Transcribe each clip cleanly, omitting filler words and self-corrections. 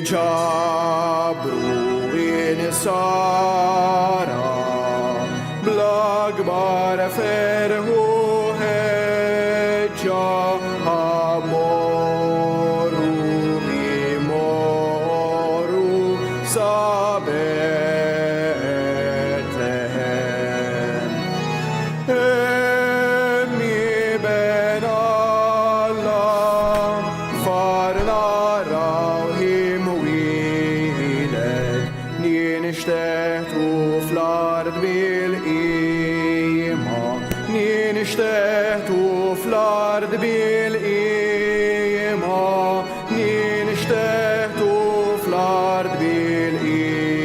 ġabru insara bl-akbar ferħu ħeġġa amoru imoru sa Betlehem. Emmi ben Allah farna rawhim wiled nien ixteħtu fl-ard bil-qima nien ixteħtu fl-ard bil-qima nien ixteħtu fl-ard bil-qima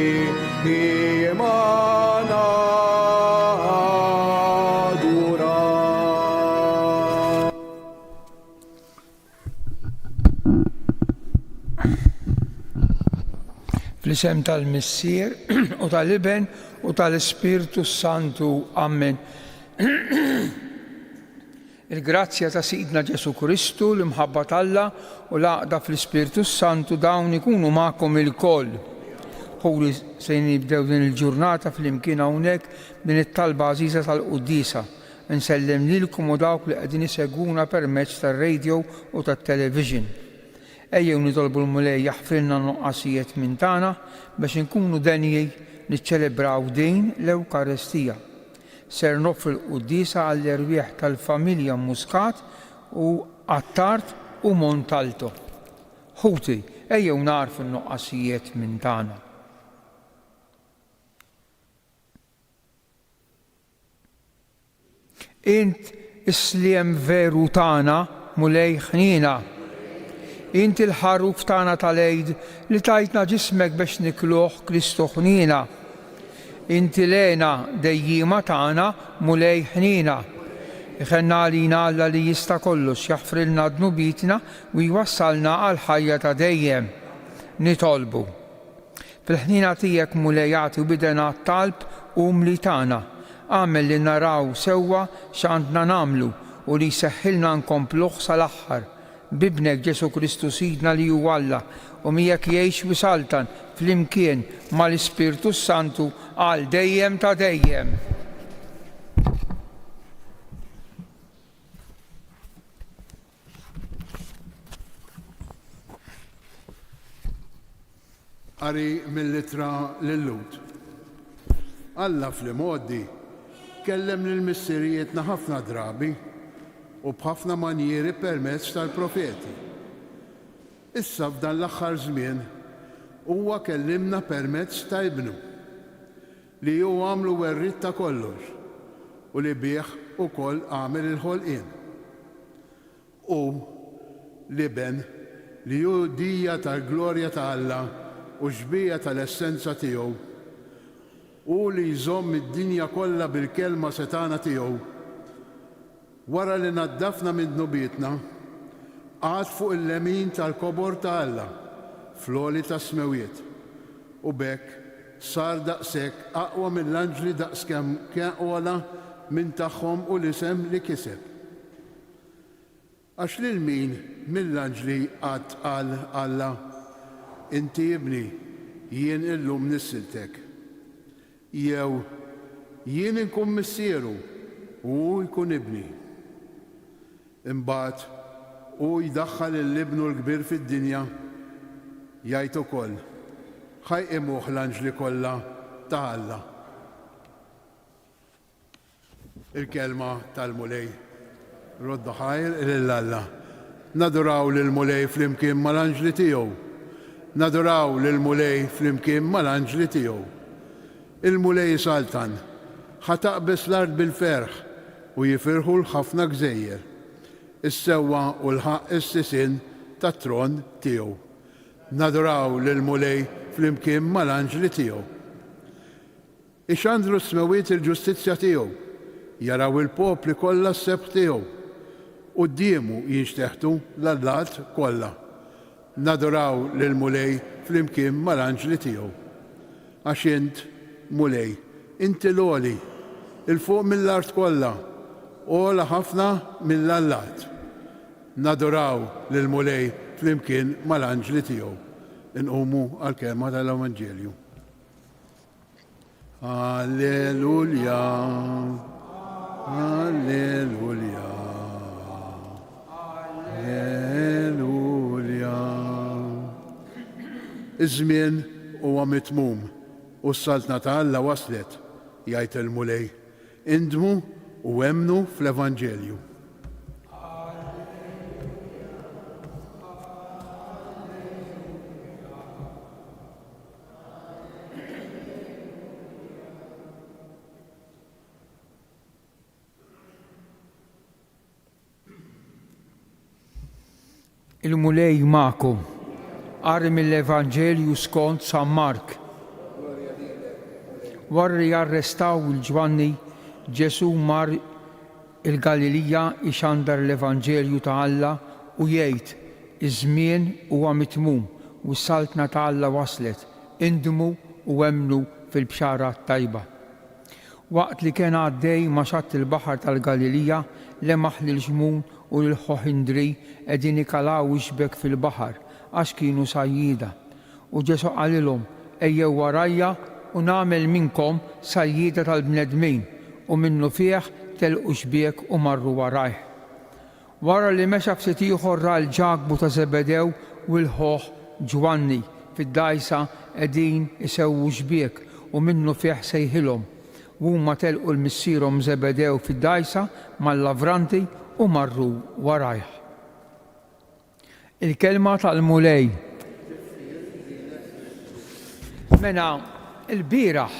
nadura. Fl-isem tal-Missier u tal-Iben u tal-Ispirtu Santu. Amen. Il-grazzja ta' Sidna Ġesu Kristu, l-imħabba tal-Alla u l-għaqda fl-Ispirtu Santu dawn ikunu magħkom il-koll. Ħuri se nibdew din il-ġurnata fl-imkien hawnhekk din it-talba għażiża tal-Qudiesa. Nsellem lilkom u dawk li qegħdin isegwuna permezz tar-radio u tat-television. Ejjew nitolbu l-Mulej jaħfrilna n-nuqqasijiet minn tagħna biex inkunu denjej niċċelebraw din l-Ewkaristija. Ser nofri l-Qudiesa għall-irwieħ tal-familja Muscat u Attart u Montalto. Ħuti, ejjew narfu n-nuqqasijiet minn tagħna. Int isliem veru tagħna Mulej ħnina. Inti l-ħarruf tagħna tal-għid li tajtna ġismek biex nikluh Kristu ħnina. Inti lena dejjima tagħna Mulej ħnina. Iħenna għalina Alla li jista' kollox jaħfrilna dnubitna u jwassalna għal ħajja ta' dejjem. Nitolbu. Fil-ħnina tiegħek Mulej jagħti bidena talb u mli tagħna. Għamel li naraw sewwa x'għandna nagħmlu u li jseħħilna nkompluh sal-aħħar. Bibnek Ġesu Kristu Sidna li hu Alla u miegħek jgħix wisaltan fl-imkien mal-Ispirtu Santu għal dejjem ta' dejjem. Qari mill-Ittra lil-Lut. Alla fl-modi kellem lill-missirijietna ħafna drabi u b'ħafna manjieri permezz tal-profeti. Issa f'dan l-aħħar żmien huwa kellimna permezz ta' Ibnu li hu għamlu werriet ta' kollox u li bih ukoll għamel il-ħolqien. U l-Iben li hu dija tal-glorja ta' Alla u xbija tal-essenza tiegħu u li jżomm id-dinja kollha bil-kelma setana tiegħu. Wara li naddafna minn dnubietna, għad fuq il-lemin tal-kobor ta' Alla, fl-għoli ta' smewiet, u bekk sar daqshekk aqwa mill-anġli daqskemm kien ola minn tagħhom u l-isem li kiseb. Għax lil min mill-anġli qatt qal Alla, inti ibni jien illum nissiltek. Jew jien inkun missieru u jkun ibni. Imbagħad u jdaħħal l-ibnu l-kbir fid-dinja jgħid ukoll ħajqimuh l-anġli kollha ta' Alla. Il-kelma tal-Mulej. Rodda ħajr lil Alla. Naduraw lil-Mulej flimkien mal-anġli tiegħu. Naduraw lil-Mulej flimkien mal-anġli tiegħu. Il-Mulej saltan ħataqbes l-ard bil-ferħ u jifirħu l-ħafna gżejjer. Is-sewwa u l-ħaq is-sisin tat-tron tiegħu. Naduraw lil-Mulej flimkien mal-anġli tiegħu. Ixandru smewiet il-ġustizzja tiegħu, jaraw il-popli kollha s-sebħ tiegħu, qudiemu jinxteħtu l-allat kollha. Naduraw lil-Mulej flimkien mal-anġli tiegħu. Għax int, Mulej, inti l-għoli, il-fuq mill-art kollha, ola ħafna mill-allat. Naduraw lil-Mulej flimkien mal-anġli tiegħu. nqumu għal-kelma tal-Evanġelju. Alleluja, alleluja, alleluja. Iż-żmien huwa mitmum u s-saltna ta' Alla waslet, jgħid il-mulej. Indmu u emnu fl-Evanġelju. Il-mulej ma'kom, qari mill-Evanġelju skont San Mark. Wara li arrestaw il-Ġwanni, Ġesu mar il-Galilija ixandar l-Evanġelju ta' Alla u jgħid iż-żmien huwa mitmum u s-saltna ta' Alla waslet, indmu u emnu fil-bxara tajba. Waqt li kien għaddej ma' xatt il-baħar tal-Galilija lemaħ lil ġmun u l-ħoħindri qegħdin ikalaw ixbek fil-baħar għax kienu sajjida. U Ġesu qalilhom ejjew warajja u nagħmel minnkom sajjida tal-bnedmin u minnu fih telqu xbiek u marru warajh. Wara li mexa ftit ieħor ra l-ġagbu ta' Zebedew u l-ħoħ Ġwanni fid-dajsa qegħdin isewwu xbiek u minnu fih sejħilhom. U huma telqu l-missierhom Zebedew fid-dajsa mal-lavranti u marru warajh. Il-kelma tal-mulej. Mena il-bieraħ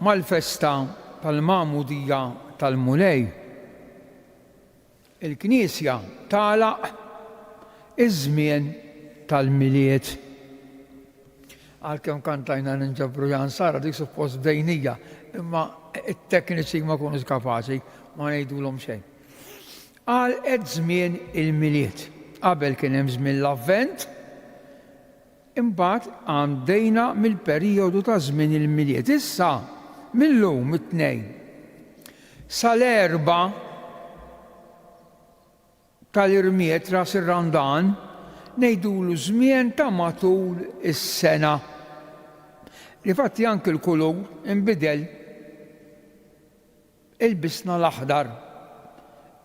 mal-festa tal-Magħmudija tal-mulej, il-Knisja tagħlaq iż-żmien tal-miliet. Għalkemm kantajna ninġabru Jan Sara dik suppost bdejnija, imma it-tekniċi ma kunux kapaċi ma ngħidulhom xejn. Għal qed żmien il-miliet. Qabel kien hemm żmien l-Avvent, imbagħad għaddejna mill-perjodu ta' żmien il-miliet. Issa millum it-tnejn sal-erba' tal-irmiet ras ir-Randan ngħidulu żmien ta' matul is-sena. Difatti anke l-kulur inbidel il-bisna l-aħdar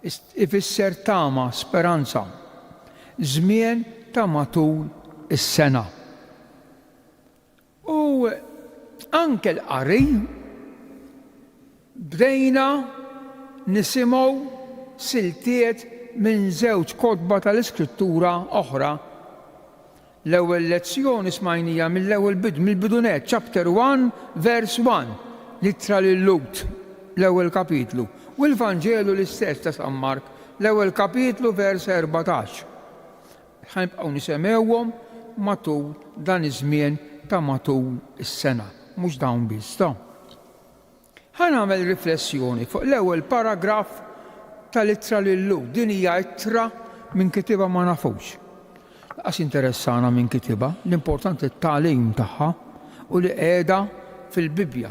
ifisser tama, speranza, żmien ta' matul is-sena. U anke l-qari bdejna nisimgħu siltiet minn żewġ kotba tal-Iskrittura oħra. L-ewwel lezzjoni smajnija mill-ewwel mill-bidunet, chapter 1, verse 1, littra lil Lut, l-ewwel kapitlu. U l-Vanġelu l-istess ta' San Mark, l-ewwel kapitlu vers 14. Ħanibqgħu nisemgħuhom matul dan iż-żmien ta' matul is-sena, mhux dawn biss. Ħanagħmel riflessjoni fuq l-ewwel paragraf tal-ittra lil Lut. Din hija ittra minn kitiba ma nafux. Laqas interessana minn kitiba, l-importanti t-tagħlim tagħha u li qiegħda fil-Bibja,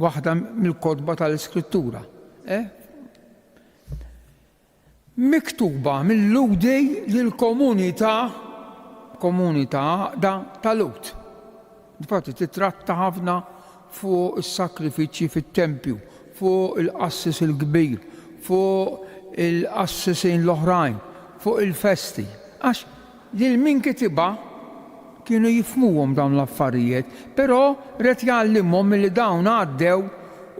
waħda mill-kotba tal-Iskrittura. Miktuba mill-Ludi lill-komunità ta' Lut. Infatti titratta ħafna fuq is-sakrifiċċji fit-tempju, fuq il-qassis il-kbir, fuq il-qassisin l-oħrajn, fuq il-festi. Għax lil min kitiba kienu jifhmuhom dawn l-affarijiet, però rid jgħallimhom milli dawn għaddew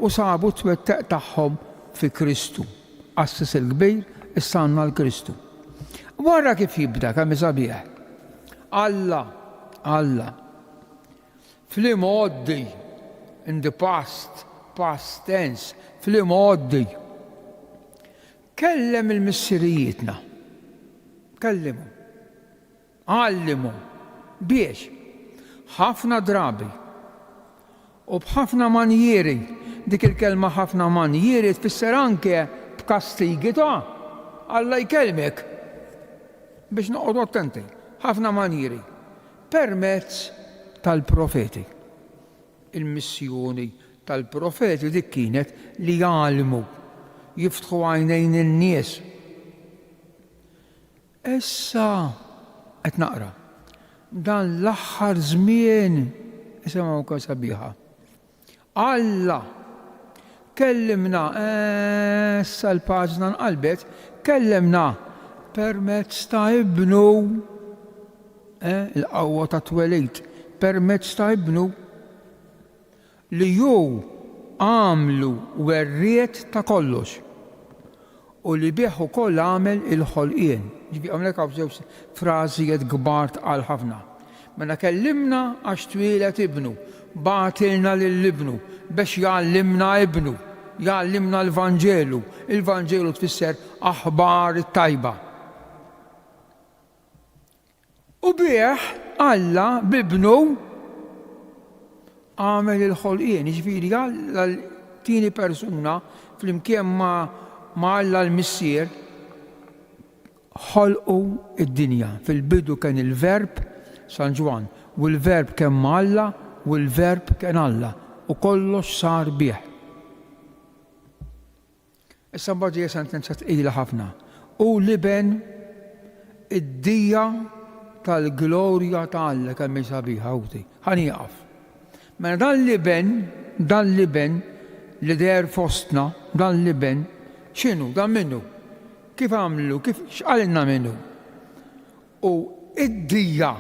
u sabu t-twettaq tagħhom fi Kristu. Qassis il-kbir issa għandna l-Kristu. Wara kif jibda kemm sabiħ. Alla fl-imgħoddi, in the past tense, fl-imgħoddi kellem il-missirijietna, kellimhom, għallimhom biex ħafna drabi u b'ħafna manjieri. Dik il-kelma ħafna manjieri tfisser anke b'kastigi ta' Alla jkellmek biex noqgħodu attenti. Ħafna manjieri permezz tal-profeti. Il-missjoni tal-profeti dik kienet li jgħallmu, jiftħu għajnejn in-nies. Issa qed naqra dan l-aħħar żmien isimgħu kien sabiħa. Alla kellimna issa l-paġna nqalbet, kellimna permezz ta' ibnu il-qawwa ta' twelid, permezz ta' ibnu li ju għamlu werriet ta' kollox u li bih ukoll għamel il-ħolqien. Ġifi hawnhekk hawn żewġ frażijiet kbar tqal ħafna. Mela kellimna għax twilet ibnu, batilna lill-ibnu biex jgħallimna ibnu, jgħallimna l-Vanġelu. Il-Vanġelu tfisser aħbar it-tajba. U bih Alla bibnu għamel il-ħolqien, ġifieri Alla l-tieni persuna flimkien ma' Alla l-Missier ħolqu id-dinja. Fil-bidu kien il-verb San Ġwan u l-verb kien ma' Alla u l-verb kien Alla u kollox sar bih. Issa mbagħad hija sentenza tqila ħafna. U liben id-dija tal-glorja ta' Alla kemm hi sabiħa ħawti. Ħanieqaf. Mela dan liben li der fostna, dan liben x'inhu, dan minnu? Kif għamlu, kif x'qalilna minnu? U id-dija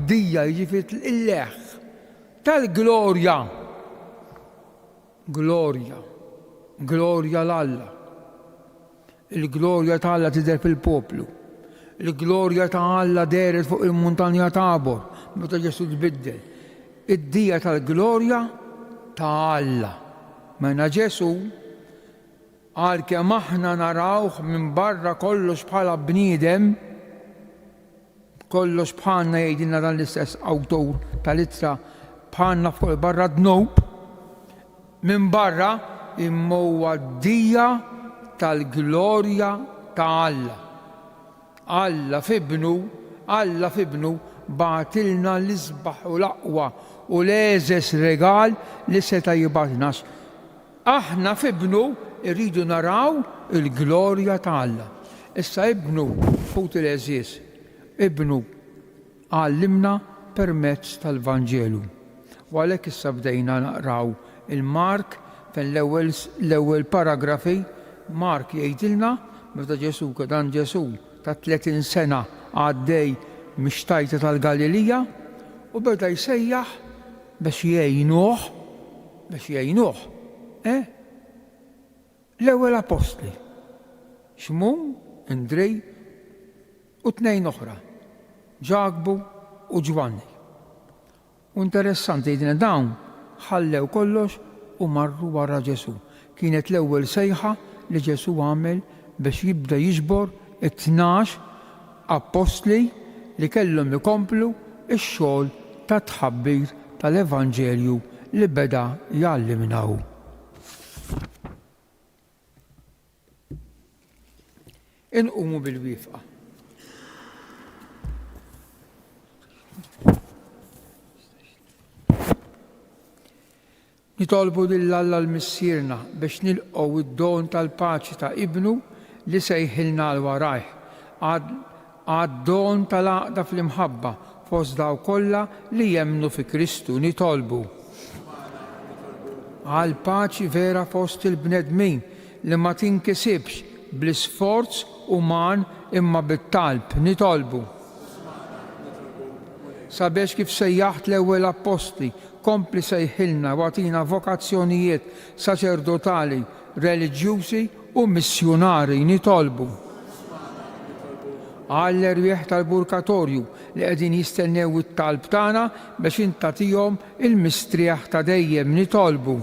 jiġifieri il-leħ tal-glorja. Glorja l-Alla. Il-glorja ta' Alla tidher fil-poplu. Il-glorja ta' Alla deret fuq il-muntanja Tabor, meta Ġesu tbiddel. Id-dija tal-glorja ta' Alla. Mena Ġesu għal kemm aħna narawh minn barra kollox bħala bniedem, kollox bħalna jgħidilna dan l-istess awtur tal-ittra bħalna fuq barra dnub, minn barra imma huwa d-dija tal-glorja ta' Alla. Alla fibnu batilna l-isbaħ u l-aqwa u l-eżes regal li seta jibatnax. Aħna fibnu irridu naraw il-glorja ta' Alla. Issa ibnu fut il-eżis, ibnu għallimna permezz tal-Vanġelu. U għalhekk issa bdejna naqraw il-Mark fejn l-ewwel paragrafi. Mark jgħidilna meta Ġesu dan Ġesu ta' 30 sena għaddej mixtajta tal-Galilija u beda jsejjaħ biex jgħinuh. L-ewwel apostli x'mhum Indrej u 2 oħra, Ġakbu u Ġwanni. U interessanti jgħidilna dawn ħallew kollox u marru wara Ġesu. Kienet l-ewwel sejħa li Ġesu għamel biex jibda jiġbor 12 apostli li kellhom ikomplu x-xogħol ta' tħabbir tal-Evanġelju li beda jgħallimnaw. Inqumu bil-wifqa. Nitolbu lill-Alla l-Missierna biex nilqgħu id-don tal-paċi ta' Ibnu li sejħilna l-warajh. Għad-don tal-għaqda fl-imħabba fost daw kollha li jemmnu fi Kristu nitolbu. Għal paċi vera fost il-bnedmin li ma tinkisibx bl-isforz uman imma bit-talb nitolbu. Sabiex kif sejjaħt l-ewwel apostli kompli sejħilna u għatina vokazzjonijiet saċerdotali, reliġjużi u missjonari nitolbu. Għall-erwieħ tal-burkatorju li qegħdin jistennew it-talb tagħna biex intatihom il-mistrieħ ta' dejjem nitolbu.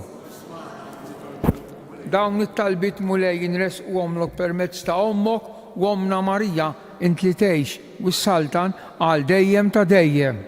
Dawn it-talbiet mulej jinresquhomlok permezz ta' ommok u Omna Marija int li tgħix u s-Saltan għal dejjem ta' dejjem.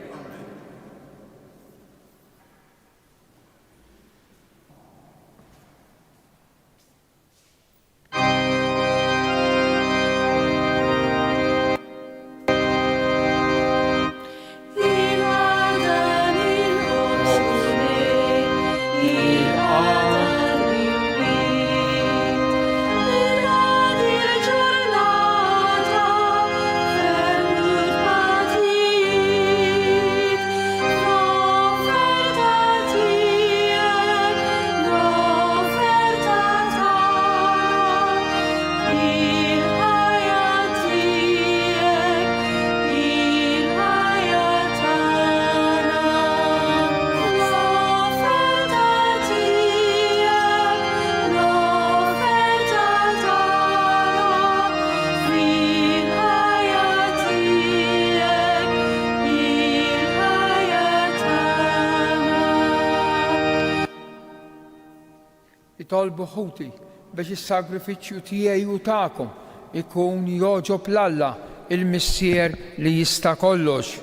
Itolbu ħuti biex is-sagrifiċċju tiegħi u tagħkom ikun joġob l-Alla il-Missier li jista' kollox.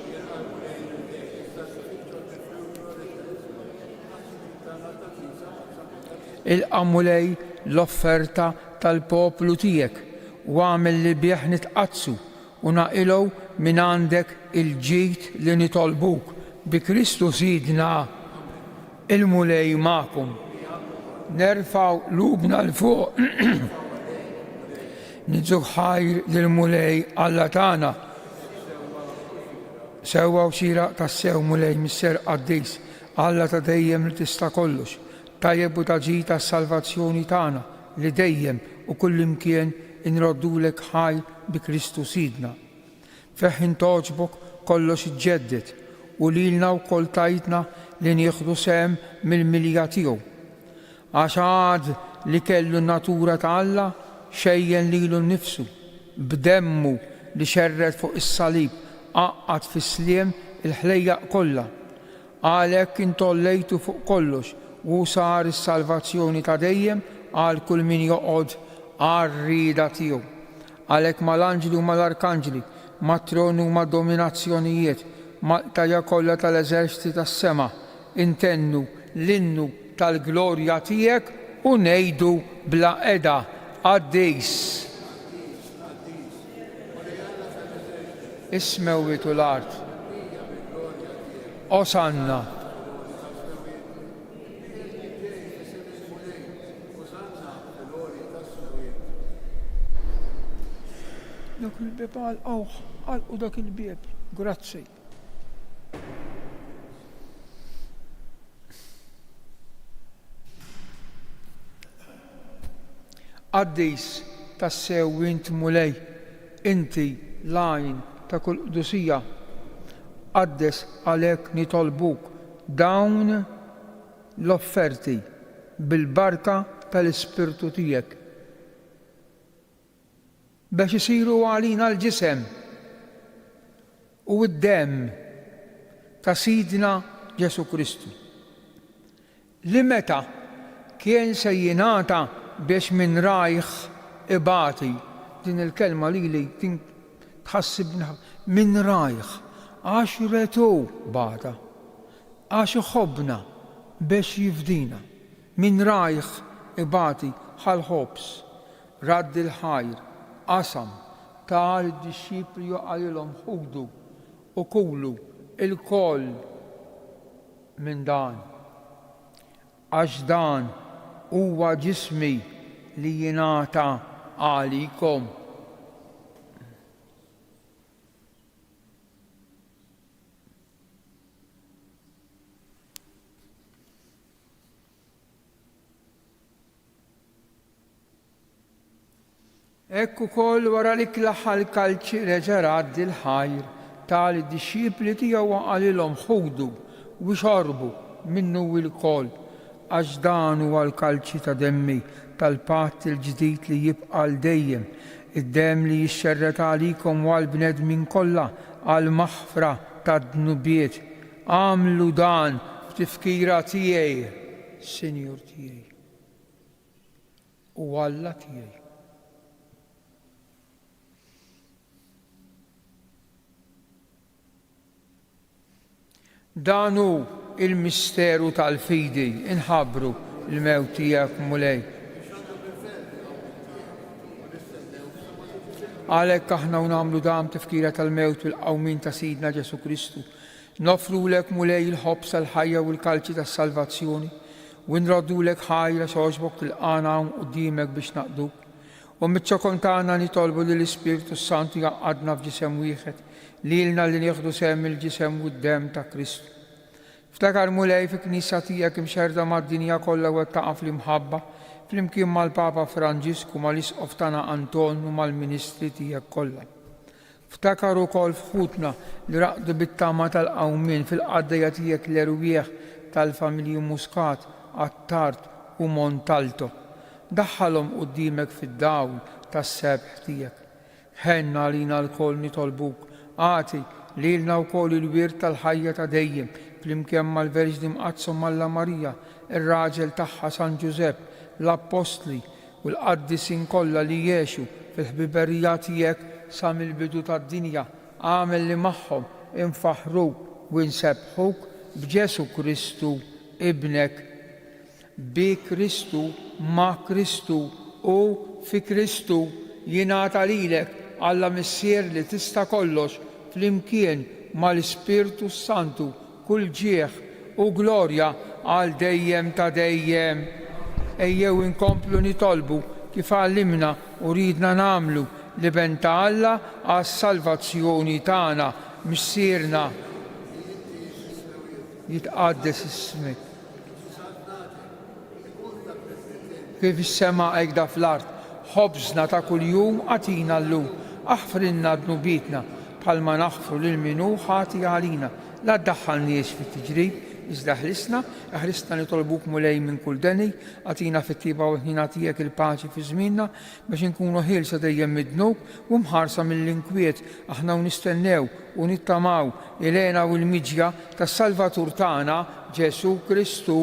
Il-qamulej l-offerta tal-poplu tiegħek u għamel li bieħ nitqazzu u naqilgħu minn għandek il-ġid li nitolbuk bi Kristu Sidna il-mulej magħkom. Nerfaw lubna l-fuq nidżu ħajr lill-mulej Alla tagħna. Sewwa u xira tas-sew mulej Misser Qaddis Alla ta' dejjem li tista' kollox. Tajjeb u taġi tas-salvazzjoni tagħna li dejjem u kullimkien inroddulek ħajr bi Kristu Sidna. Feħin toġbok kollox iġġedded u lilna wkoll tajtna li nieħdu sehem mill-milja tiegħu. Għax għad li kellu n-natura ta' Alla xejjen lilu nnifsu b'demmu li xerret fuq is-salib qaqqad fis-sliem il-ħlejjaq kollha. Għalhekk intollejtu fuq kollox u sar is-salvazzjoni ta' dejjem għal kull min joqgħod għar-rieda tiegħu. Għalhekk mal-anġli u mal-arkanġli, mat-troni u mad-dominazzjonijiet, mal-tajja kollha tal-eżerċiti tas-sema intennu l-innu tal-glorja tiegħek u ngħidu bla qeda Qaddis. Ismewwitu l-art. Osanna. Dak il-bieb għalqu dak il-bieb. Grazzi. Qaddis tassew int mulej, inti lajn ta' kull qdusija. Qaddes għalhekk nitolbuk dawn l-offerti bil-barka tal-Ispirtu tiegħek biex isiru għalina l-ġisem u d-demm ta' Sidna Ġesu Kristu. Li meta kien se jingħata biex minn rajħ ibati, din il-kelma li tħassibna minn rajħ, għax retu bata, għax iħobbna biex jifdina, minn rajħ ibati ħal-ħobs, radd il-ħajr, qasam, tal id-disċipli għalilhom ħudu u kulu il-koll minn dan. Għax dan huwa ġismi li jingħata għalikom. Ekku koll wara li klaħħal kalċi reġa' radd il-ħajr tal id-disċipli tiegħu għalilhom ħudu u xorbu minnu il-koll għax dan huwa l-kalċi ta' demmi tal-patt il-ġdid li jibqa' l dejjem, id-demm li jixxerret għalikom u għall-bnedmin kollha għal maħfra tad-dnubiet. Għamlu dan f'tifkira tiegħi, Sinjur tiegħi u Alla tiegħi. Dan hu il-misteru tal-fidi, inħabbru l-mewt tiegħek mulej. Għalhekk aħna nagħmlu dam tifkira tal-mewt bil-qawmin ta' Sidna Ġesu Kristu. Nofrulek mulej il-ħobs tal-ħajja u l-kalċi tas-salvazzjoni u nroddulek ħajra xogħbok tilqana quddiemek biex naqduk. U miċ-ċokon tagħna nitolbu li l-Ispiritu Santu jaqgħadna f'ġisem wieħed lilna li nieħdu sehem il-ġisem u d-demm ta' Kristu. Ftakar mulej fi knisja tiegħek imxerda mad-dinja kollha u taqa' fl-imħabba flimkien mal-Papa Franġisku mal-Isqof tagħna Anton u mal-Ministri tiegħek kollha. Ftakar ukoll f'ħutna li raqdu bit-tama tal-qawmien fil-qaddejja tiegħek l-erwieħ tal-familji Muscat, Attart u Montalto. Daħħalhom quddiemek fid-dawl tas-sebħ tiegħek. Ħenna għalina l-koll nitolbuk, għati lilna wkoll il-wirt tal-ħajja ta' dejjem flimkien mal-Verġni Mqazzom Alla Marija, ir-raġel tagħha San Ġusepp, l-Apostli u l-qaddisin kollha li jgħixu fil-ħbiberija tiegħek sa mill-bidu tad-dinja. Għamel li magħhom infaħruk u nsebħuk b'Ġesu Kristu ibnek. Bi Kristu, ma' Kristu u fi Kristu jingħata lilek Alla Missier li tista' kollox flimkien mal-Ispirtu Santu kull ġieħ u glorja għal dejjem ta' dejjem. Ejjew inkomplu nitolbu kif għallimna u ridna nagħmlu li benta Alla għas-salvazzjoni tagħna. Missierna jitqaddes ismek kif is-sema hekk fl-art. Ħobżna ta' kuljum għatina llum, aħfrinna dnubietna bħalma naħfru lil min hu ħati għalina. La ddaħħalniex fit-tiġrib, iżda ħrisna nitolbuk mulej minn kull deni, għatina fit-tiba u ħina tiegħek il-paċi fi żmienna biex inkunu ħielsa dejjem mid-dnub u mħarsa mill-inkwiet. Aħna nistennew u nittamaw il-għena u l-miġja tas-Salvatur tagħna Ġesu Kristu.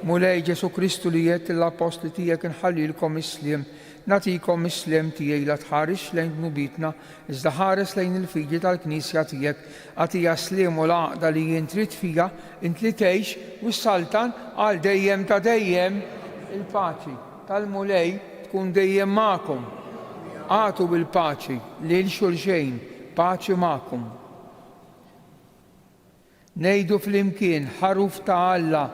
Mulej Ġesu Kristu li jgħid l-Apostli tiegħek inħallilkom isliem, nagħtikom isliem tiegħi la tħares lejn dnubietna, iżda ħares lejn il-figli tal-Knisja tiegħek. Għatija sliem u l-għaqda li jien trid fiha, int li tgħix u s-saltan għal dejjem ta' dejjem. Il-paċi tal-mulej tkun dejjem magħkom. Għatu bil-paċi lil xulxejn, paċi magħkom. Ngħidu flimkien ħaruf ta' Alla.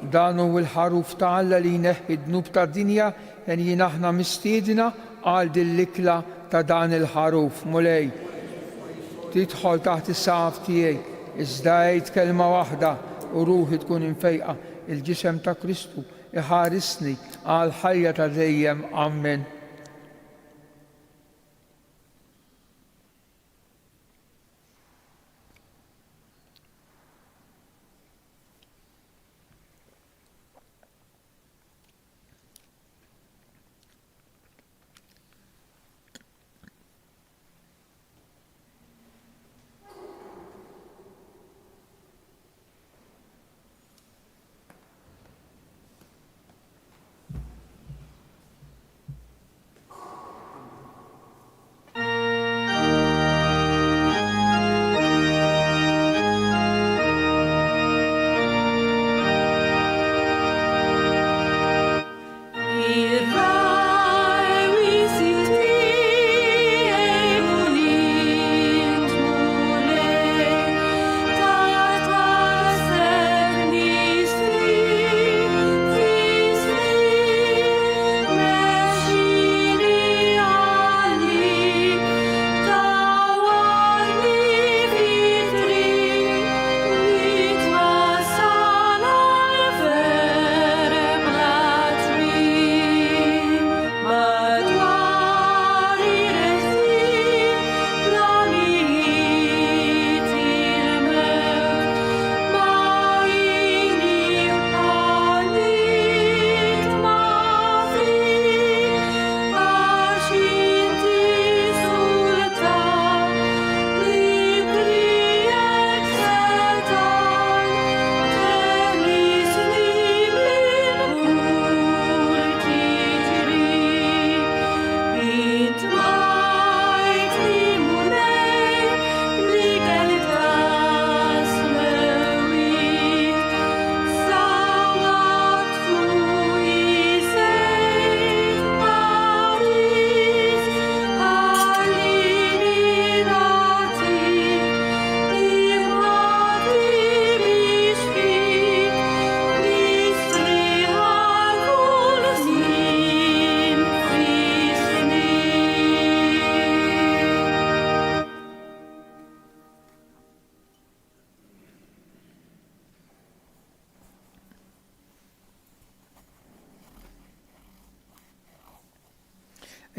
Dan hu l-ħaruf ta' Alla li jneħħi d-dnub tad-dinja jien aħna mistiedna għal din l-ikla ta' dan il-ħaruf. Mulej tidħol taħt is-saqaf tiegħi iżda għid kelma waħda u ruħi tkun infejqa. Il-ġisem ta' Kristu iħarisni għal ħajja ta' dejjem. Amen.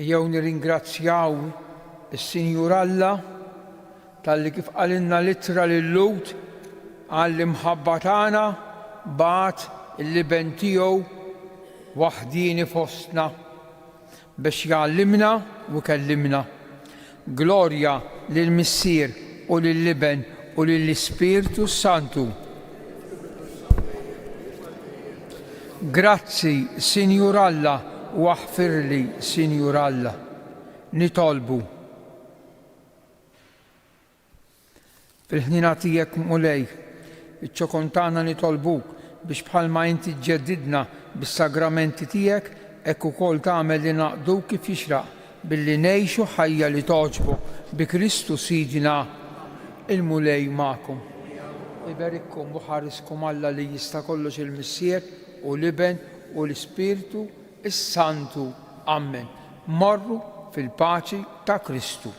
Jew nirringrazzjaw is-Sinjur Alla tal-li kif qalilna littra lil Lut għall-imħabba tagħna bagħat il-liben tiegħu waħdini fostna. biex jgħallimna u kellimna. Glorja lill-Missier u lill-Liben u lill-Ispirtu Santu. Grazzi, Sinjur Alla, u aħfirli, Sinjur Alla. Nitolbu. Fil-ħnina tiegħek mulej, iċ-ċokontana nitolbuk biex bħalma inti ġeddidna bis-sagramenti tiegħek hekk ukoll tagħmel li naqdu kif jixraq billi ngħixu ħajja li toġbok bi Kristu Sidina. Il-mulej magħkom. Iberikkom u ħariskom Alla li jista' kollox il-Missier u Liben u l-Ispirtu is-Santu. Amen. Morru fil-paċi ta' Kristu.